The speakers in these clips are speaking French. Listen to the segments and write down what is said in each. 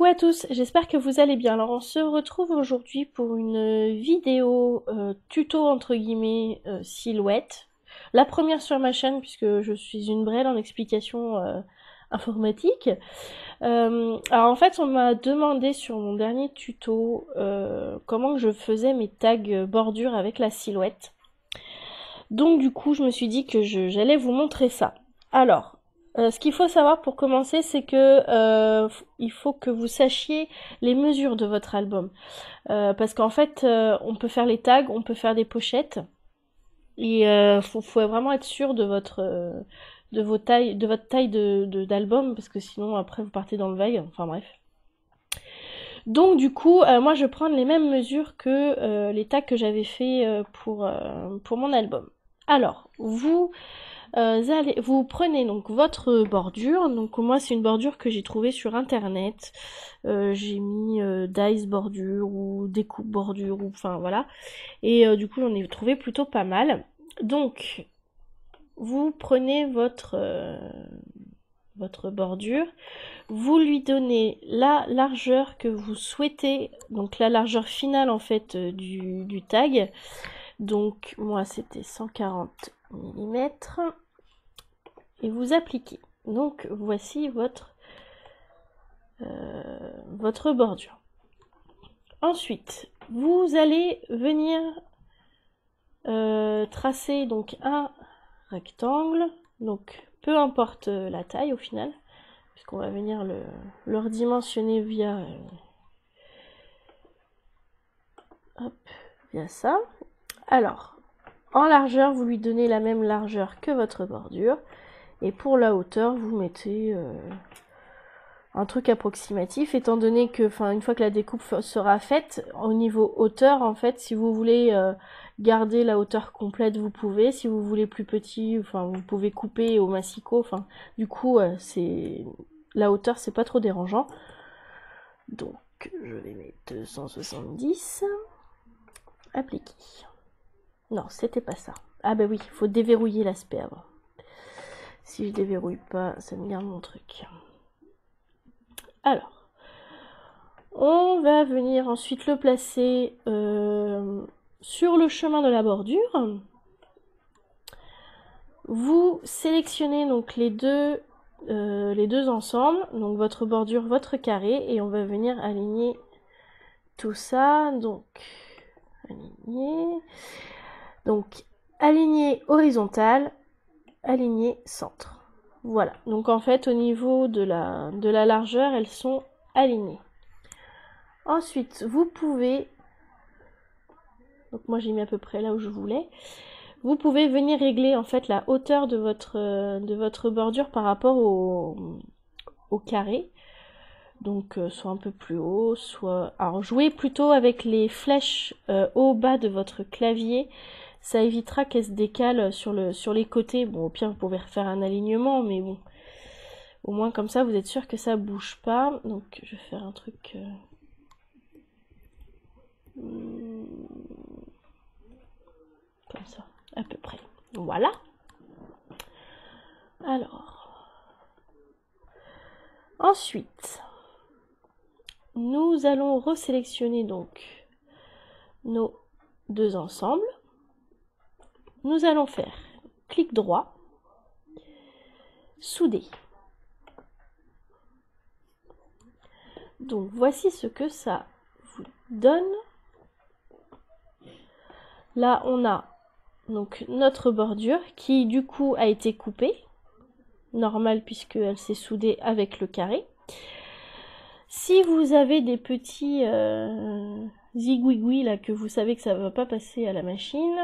à tous, j'espère que vous allez bien. Alors on se retrouve aujourd'hui pour une vidéo tuto entre guillemets silhouette. La première sur ma chaîne puisque je suis une brêle en explication informatique. Alors en fait on m'a demandé sur mon dernier tuto comment je faisais mes tags bordure avec la silhouette. Donc du coup je me suis dit que j'allais vous montrer ça. Alors ce qu'il faut savoir pour commencer, c'est que il faut que vous sachiez les mesures de votre album. Parce qu'en fait, on peut faire les tags, on peut faire des pochettes. Et faut vraiment être sûr de votre votre taille d'album, parce que sinon après vous partez dans le vague. Enfin bref. Donc du coup, moi je prends les mêmes mesures que les tags que j'avais fait pour mon album. Alors, vous prenez donc votre bordure. Donc moi c'est une bordure que j'ai trouvée sur internet. J'ai mis Dice bordure ou découpe bordure ou enfin voilà. Et du coup j'en ai trouvé plutôt pas mal. Donc vous prenez votre bordure, vous lui donnez la largeur que vous souhaitez, donc la largeur finale en fait du tag. Donc moi c'était 140 mm. Et vous appliquez. Donc voici votre bordure. Ensuite, vous allez venir tracer donc un rectangle. Donc peu importe la taille au final, puisqu'on va venir le redimensionner via via ça. Alors, en largeur, vous lui donnez la même largeur que votre bordure. Et pour la hauteur, vous mettez un truc approximatif, étant donné que, une fois que la découpe sera faite, au niveau hauteur, en fait, si vous voulez garder la hauteur complète, vous pouvez. Si vous voulez plus petit, vous pouvez couper au massicot. Du coup, la hauteur, c'est pas trop dérangeant. Donc, je vais mettre 270. Appliquer. Non, c'était pas ça. Ah bah oui, il faut déverrouiller l'aspect avant. Si je déverrouille pas, ça me garde mon truc. Alors, on va venir ensuite le placer sur le chemin de la bordure. Vous sélectionnez donc les deux ensemble, donc votre bordure, votre carré, et on va venir aligner tout ça. Donc, aligner horizontal, aligner centre. Voilà, donc en fait au niveau de la largeur, elles sont alignées. Ensuite, vous pouvez, donc moi j'ai mis à peu près là où je voulais, vous pouvez venir régler en fait la hauteur de votre bordure par rapport au carré. Donc soit un peu plus haut, soit... Alors jouez plutôt avec les flèches au bas de votre clavier. Ça évitera qu'elle se décale sur les côtés. Bon, au pire, vous pouvez refaire un alignement, mais bon. Au moins, comme ça, vous êtes sûr que ça bouge pas. Donc, je vais faire un truc... comme ça, à peu près. Voilà. Alors. Ensuite, nous allons resélectionner donc nos deux ensembles. Nous allons faire clic droit, souder. Donc voici ce que ça vous donne. Là on a donc notre bordure qui du coup a été coupée, normal puisqu'elle s'est soudée avec le carré. Si vous avez des petits zigouigouis là que vous savez que ça ne va pas passer à la machine,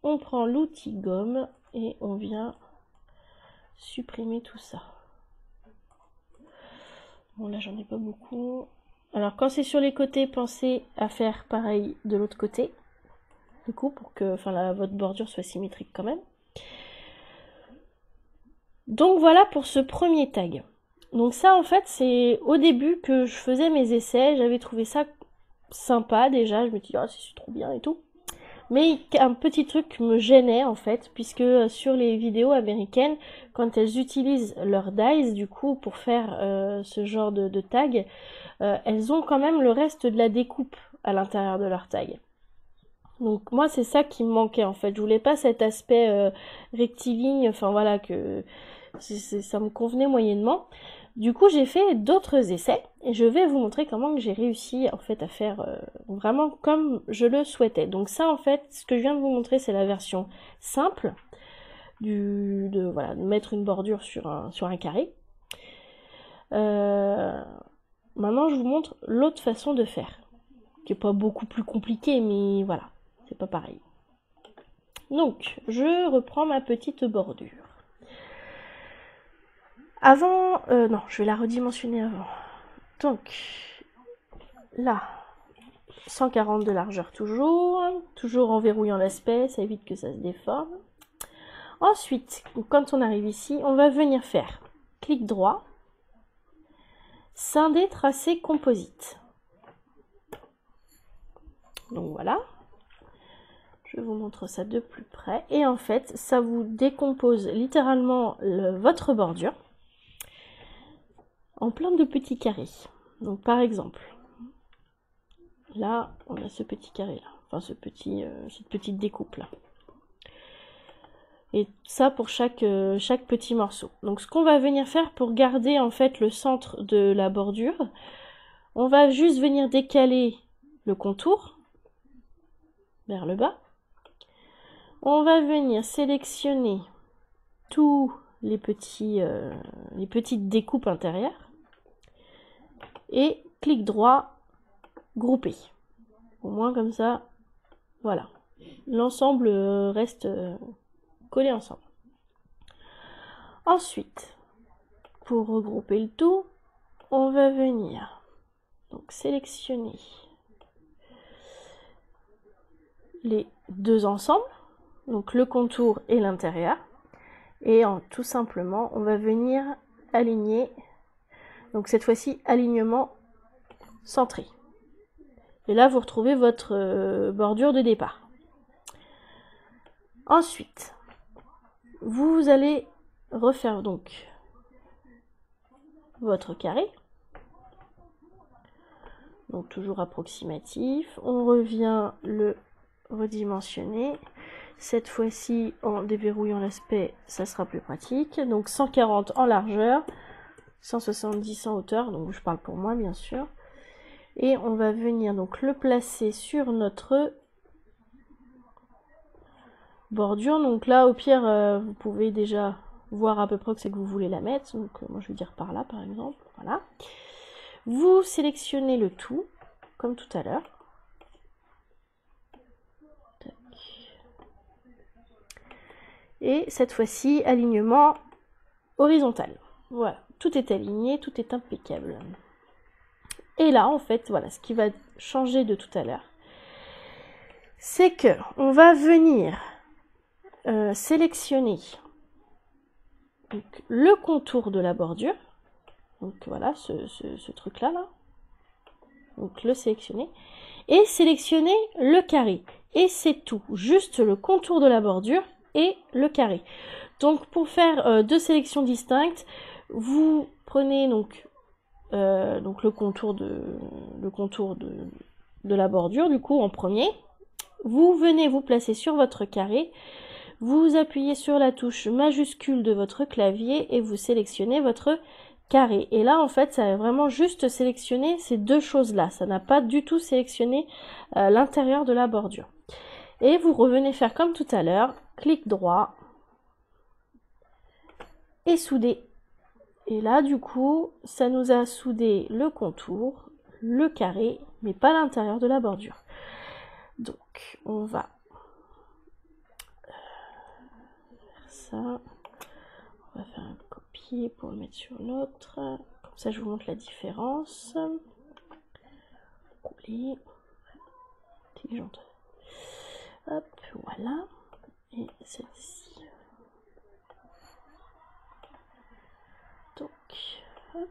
on prend l'outil gomme et on vient supprimer tout ça. Bon là j'en ai pas beaucoup. Alors quand c'est sur les côtés, pensez à faire pareil de l'autre côté. Du coup pour que votre bordure soit symétrique quand même. Donc voilà pour ce premier tag. Donc ça en fait c'est au début que je faisais mes essais, j'avais trouvé ça sympa déjà, je me dis oh c'est trop bien et tout. Mais un petit truc me gênait en fait, puisque sur les vidéos américaines, quand elles utilisent leur dice du coup pour faire ce genre de tag, elles ont quand même le reste de la découpe à l'intérieur de leur tag. Donc moi c'est ça qui me manquait en fait, je voulais pas cet aspect rectiligne, enfin voilà, que ça me convenait moyennement. Du coup j'ai fait d'autres essais et je vais vous montrer comment j'ai réussi en fait à faire vraiment comme je le souhaitais. Donc ça en fait, ce que je viens de vous montrer c'est la version simple de mettre une bordure sur un carré. Maintenant je vous montre l'autre façon de faire, qui est pas beaucoup plus compliquée, mais voilà, c'est pas pareil. Donc je reprends ma petite bordure. Avant, non, je vais la redimensionner avant. Donc, là, 140 de largeur toujours en verrouillant l'aspect, ça évite que ça se déforme. Ensuite, quand on arrive ici, on va venir faire clic droit, scinder, tracé, composite. Donc voilà, je vous montre ça de plus près. Et en fait, ça vous décompose littéralement votre bordure en plein de petits carrés. Donc par exemple, là, on a ce petit carré là, enfin cette petite découpe là. Et ça pour chaque petit morceau. Donc ce qu'on va venir faire pour garder en fait le centre de la bordure, on va juste venir décaler le contour vers le bas. On va venir sélectionner tous les petites découpes intérieures. Et clic droit, grouper. Au moins comme ça, voilà. L'ensemble reste collé ensemble. Ensuite, pour regrouper le tout, on va venir donc sélectionner les deux ensembles, donc le contour et l'intérieur. Et tout simplement, on va venir aligner. Donc cette fois-ci, alignement centré. Et là, vous retrouvez votre bordure de départ. Ensuite, vous allez refaire donc votre carré. Donc toujours approximatif. On revient le redimensionner. Cette fois-ci, en déverrouillant l'aspect, ça sera plus pratique. Donc 140 en largeur, 170 en hauteur, donc je parle pour moi bien sûr. Et on va venir donc le placer sur notre bordure. Donc là au pire vous pouvez déjà voir à peu près que c'est que vous voulez la mettre. Donc moi je vais dire par là par exemple. Voilà. Vous sélectionnez le tout comme tout à l'heure. Et cette fois-ci alignement horizontal. Voilà, tout est aligné, tout est impeccable. Et là en fait voilà, ce qui va changer de tout à l'heure, c'est que on va venir sélectionner donc, le contour de la bordure. Donc voilà, ce truc là. Donc le sélectionner. Et sélectionner le carré. Et c'est tout. Juste le contour de la bordure et le carré. Donc pour faire deux sélections distinctes, vous prenez donc le contour de la bordure, du coup en premier. Vous venez vous placer sur votre carré. Vous appuyez sur la touche majuscule de votre clavier et vous sélectionnez votre carré. Et là, en fait, ça va vraiment juste sélectionner ces deux choses-là. Ça n'a pas du tout sélectionné l'intérieur de la bordure. Et vous revenez faire comme tout à l'heure, clic droit et souder. Et là, du coup, ça nous a soudé le contour, le carré, mais pas l'intérieur de la bordure. Donc, on va ça. On va faire un copier pour le mettre sur l'autre. Comme ça, je vous montre la différence. Couler. Intelligente. Hop, voilà. Et celle-ci. Donc, hop.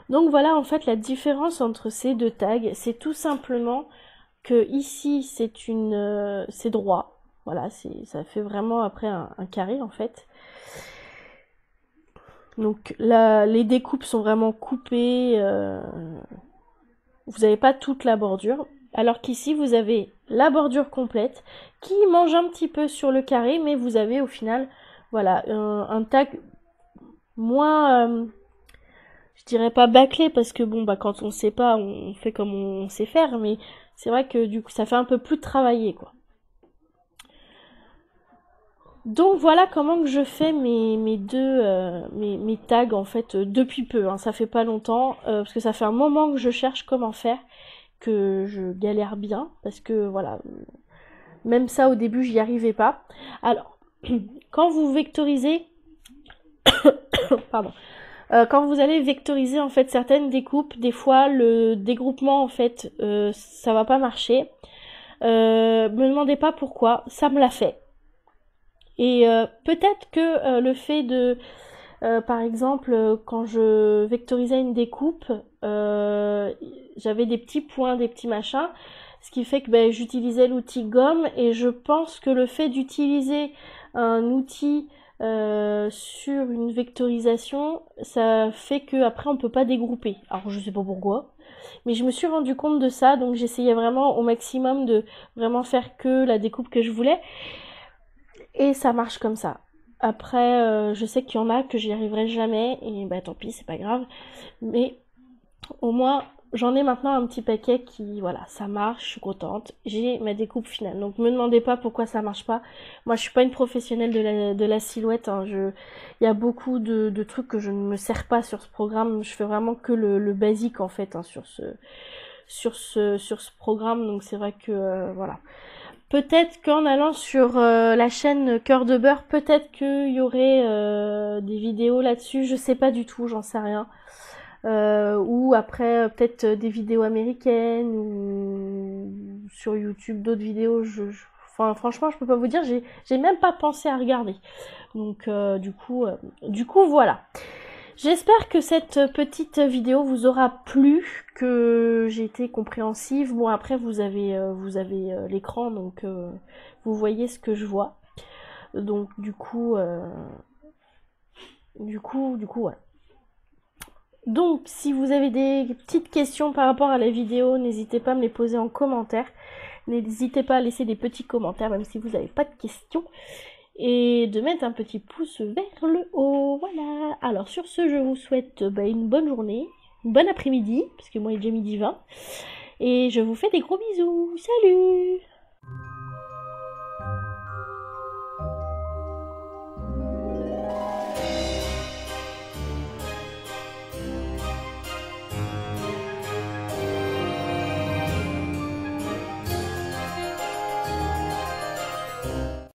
Donc voilà, en fait, la différence entre ces deux tags, c'est tout simplement que ici, c'est droit. Voilà, ça fait vraiment après un carré en fait. Donc là, les découpes sont vraiment coupées. Vous n'avez pas toute la bordure. Alors qu'ici, vous avez la bordure complète qui mange un petit peu sur le carré, mais vous avez au final, voilà, un tag moins, je dirais pas bâclé parce que bon, bah quand on sait pas, on fait comme on sait faire, mais c'est vrai que du coup, ça fait un peu plus travaillé, quoi. Donc voilà comment que je fais mes tags en fait depuis peu, hein, ça fait pas longtemps, parce que ça fait un moment que je cherche comment faire, que je galère bien, parce que voilà, même ça au début j'y arrivais pas. Alors, quand vous vectorisez, pardon, quand vous allez vectoriser en fait certaines découpes, des fois le dégroupement en fait ça va pas marcher. Me demandez pas pourquoi, ça me l'a fait. Et peut-être que le fait de, par exemple, quand je vectorisais une découpe, j'avais des petits points, des petits machins, ce qui fait que ben, j'utilisais l'outil gomme et je pense que le fait d'utiliser un outil sur une vectorisation, ça fait que après on peut pas dégrouper. Alors je sais pas pourquoi, mais je me suis rendu compte de ça, donc j'essayais vraiment au maximum de vraiment faire que la découpe que je voulais. Et ça marche comme ça. Après, je sais qu'il y en a que j'y arriverai jamais, et bah tant pis, c'est pas grave. Mais au moins, j'en ai maintenant un petit paquet qui, voilà, ça marche, je suis contente. J'ai ma découpe finale. Donc me demandez pas pourquoi ça marche pas. Moi, je suis pas une professionnelle de la silhouette. Hein. Il y a beaucoup de trucs que je ne me sers pas sur ce programme. Je fais vraiment que le basique en fait hein, sur ce programme. Donc c'est vrai que voilà. Peut-être qu'en allant sur la chaîne Cœur de Beurre, peut-être qu'il y aurait des vidéos là-dessus, je sais pas du tout, j'en sais rien. Ou après peut-être des vidéos américaines ou sur YouTube d'autres vidéos. Enfin franchement je peux pas vous dire, j'ai même pas pensé à regarder. Donc du coup voilà. J'espère que cette petite vidéo vous aura plu, que j'ai été compréhensive. Bon après vous avez l'écran donc vous voyez ce que je vois. Donc du coup voilà. Donc si vous avez des petites questions par rapport à la vidéo, n'hésitez pas à me les poser en commentaire. N'hésitez pas à laisser des petits commentaires même si vous n'avez pas de questions. Et de mettre un petit pouce vers le haut, voilà. Alors sur ce, je vous souhaite une bonne journée, une bonne après-midi, parce que moi il est déjà midi 20, et je vous fais des gros bisous, salut!